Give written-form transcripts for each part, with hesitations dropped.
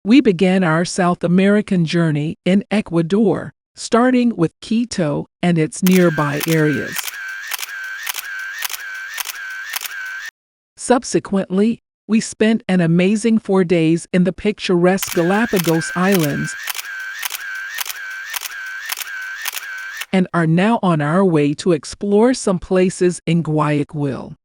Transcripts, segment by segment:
We began our South American journey in Ecuador, starting with Quito and its nearby areas. Subsequently, we spent an amazing 4 days in the picturesque Galapagos Islands and are now on our way to explore some places in Guayaquil.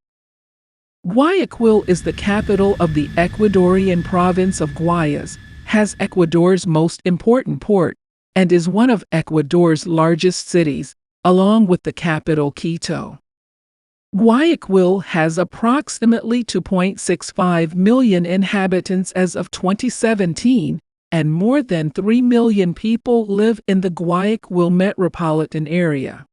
Guayaquil is the capital of the Ecuadorian province of Guayas, has Ecuador's most important port, and is one of Ecuador's largest cities, along with the capital Quito. Guayaquil has approximately 2.65 million inhabitants as of 2017, and more than 3 million people live in the Guayaquil metropolitan area.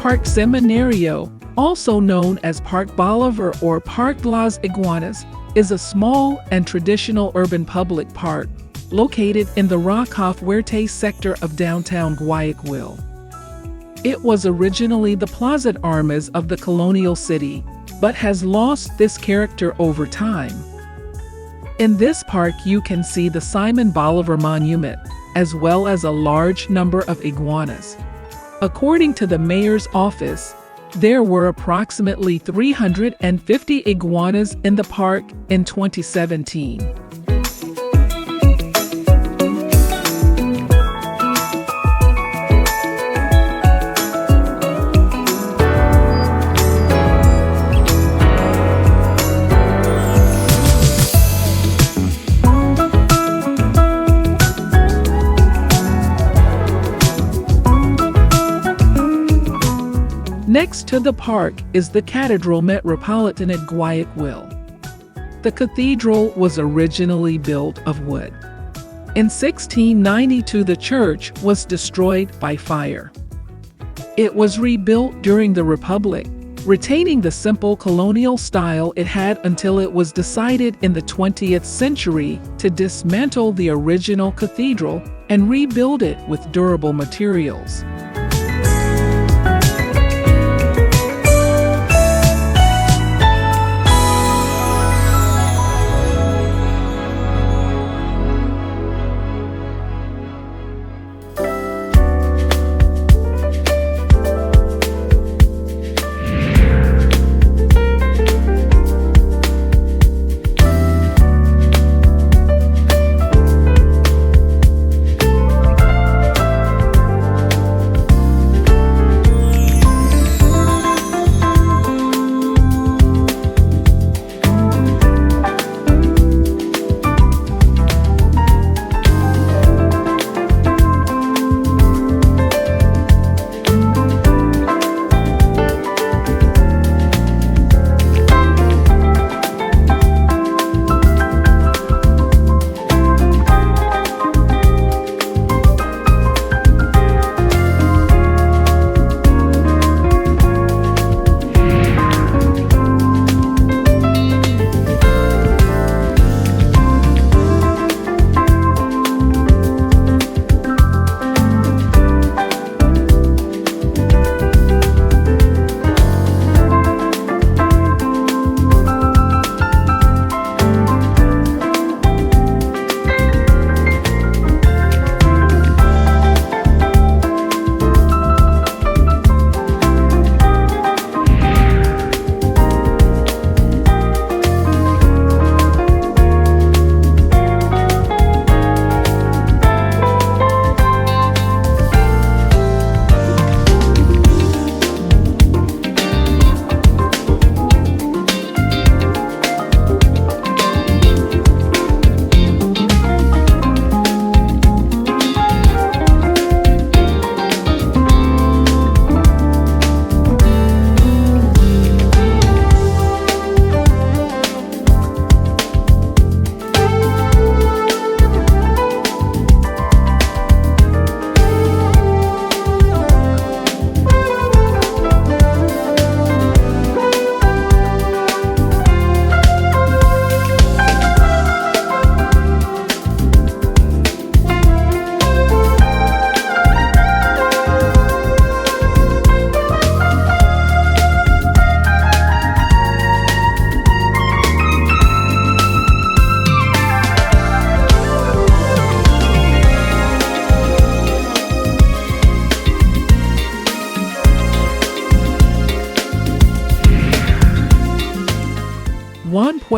Parque Seminario, also known as Parque Bolivar or Parque Las Iguanas, is a small and traditional urban public park located in the Roca Fuerte sector of downtown Guayaquil. It was originally the Plaza de Armas of the colonial city, but has lost this character over time. In this park you can see the Simon Bolivar Monument, as well as a large number of iguanas. According to the mayor's office, there were approximately 350 iguanas in the park in 2017. Next to the park is the Catedral Metropolitana at Guayaquil. The cathedral was originally built of wood. In 1692, the church was destroyed by fire. It was rebuilt during the Republic, retaining the simple colonial style it had until it was decided in the 20th century to dismantle the original cathedral and rebuild it with durable materials.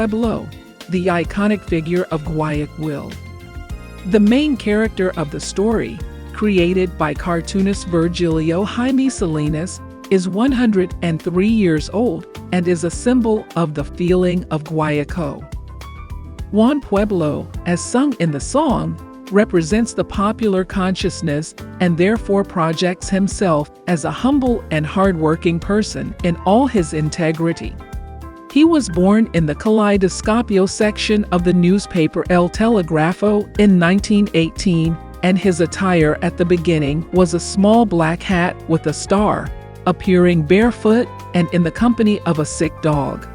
Pueblo, the iconic figure of Guayaquil. The main character of the story, created by cartoonist Virgilio Jaime Salinas, is 103 years old and is a symbol of the feeling of Guayaquil. Juan Pueblo, as sung in the song, represents the popular consciousness and therefore projects himself as a humble and hardworking person in all his integrity. He was born in the Kaleidoscopio section of the newspaper El Telegrafo in 1918, and his attire at the beginning was a small black hat with a star, appearing barefoot and in the company of a sick dog.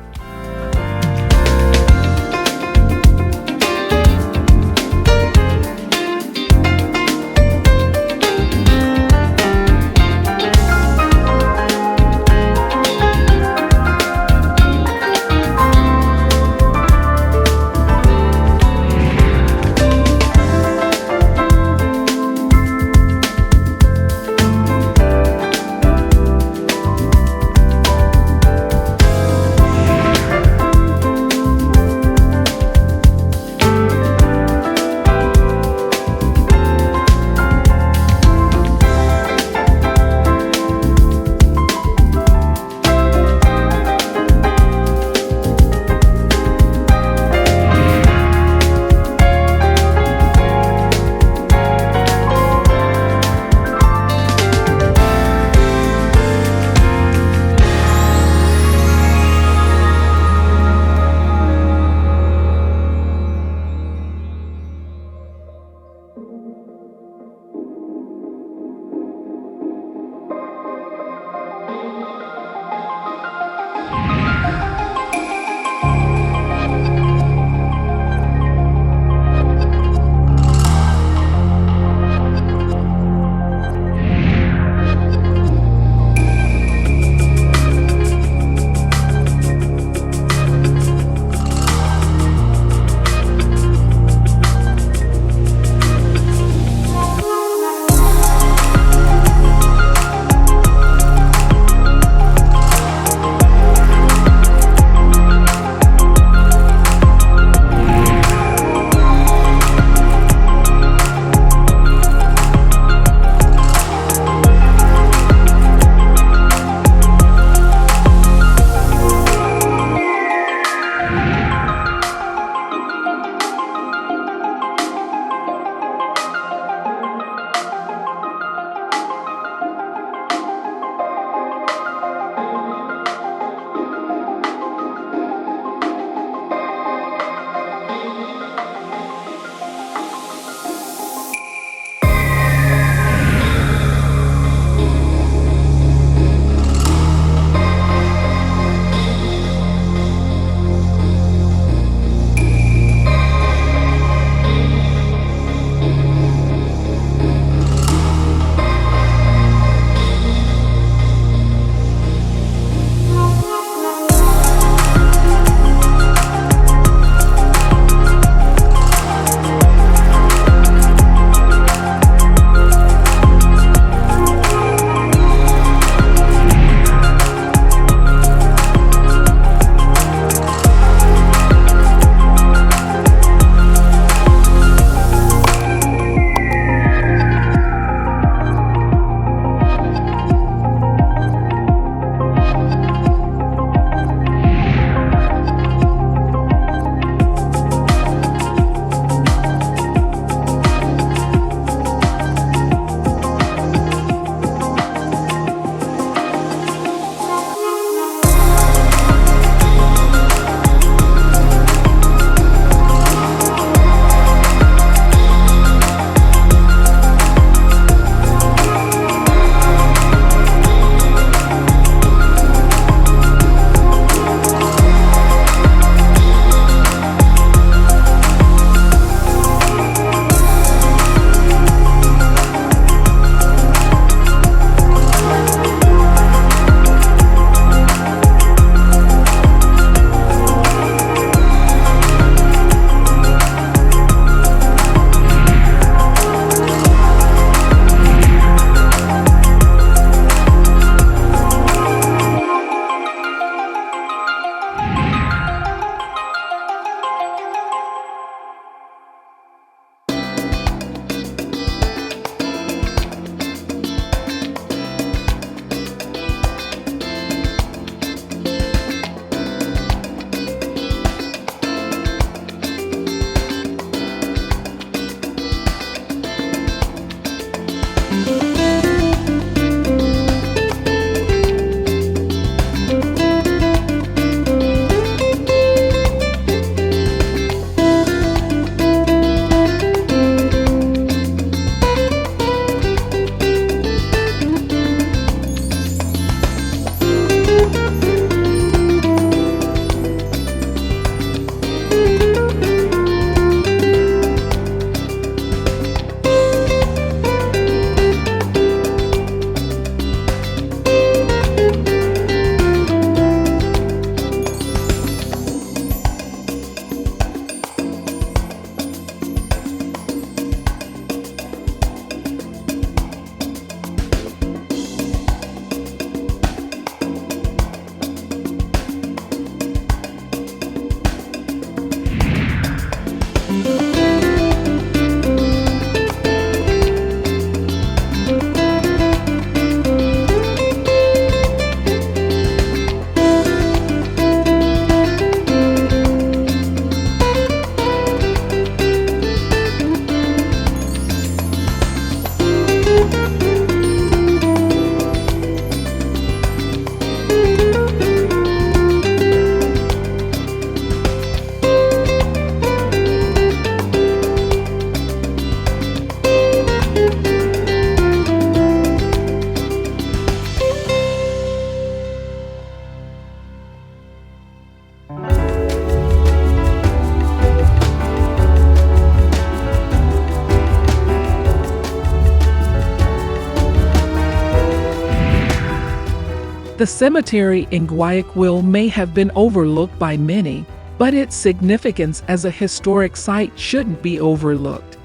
The cemetery in Guayaquil may have been overlooked by many, but its significance as a historic site shouldn't be overlooked.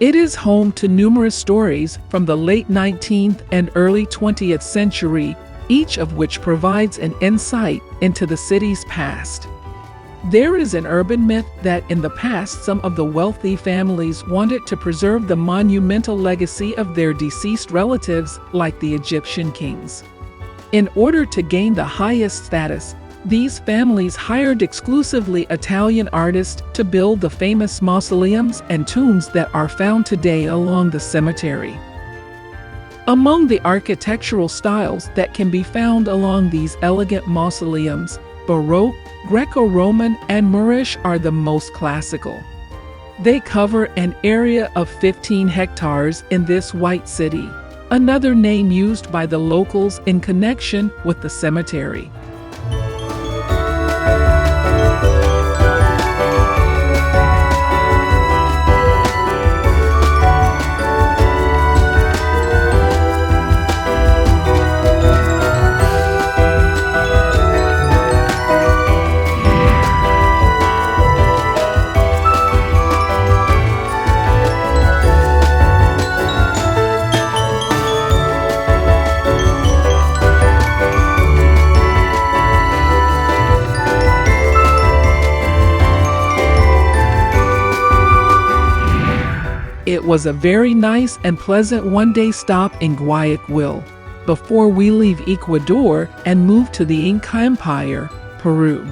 It is home to numerous stories from the late 19th and early 20th century, each of which provides an insight into the city's past. There is an urban myth that in the past some of the wealthy families wanted to preserve the monumental legacy of their deceased relatives, like the Egyptian kings. In order to gain the highest status, these families hired exclusively Italian artists to build the famous mausoleums and tombs that are found today along the cemetery. Among the architectural styles that can be found along these elegant mausoleums, Baroque, Greco-Roman, and Moorish are the most classical. They cover an area of 15 hectares in this white city, another name used by the locals in connection with the cemetery. It was a very nice and pleasant one-day stop in Guayaquil before we leave Ecuador and move to the Inca Empire, Peru.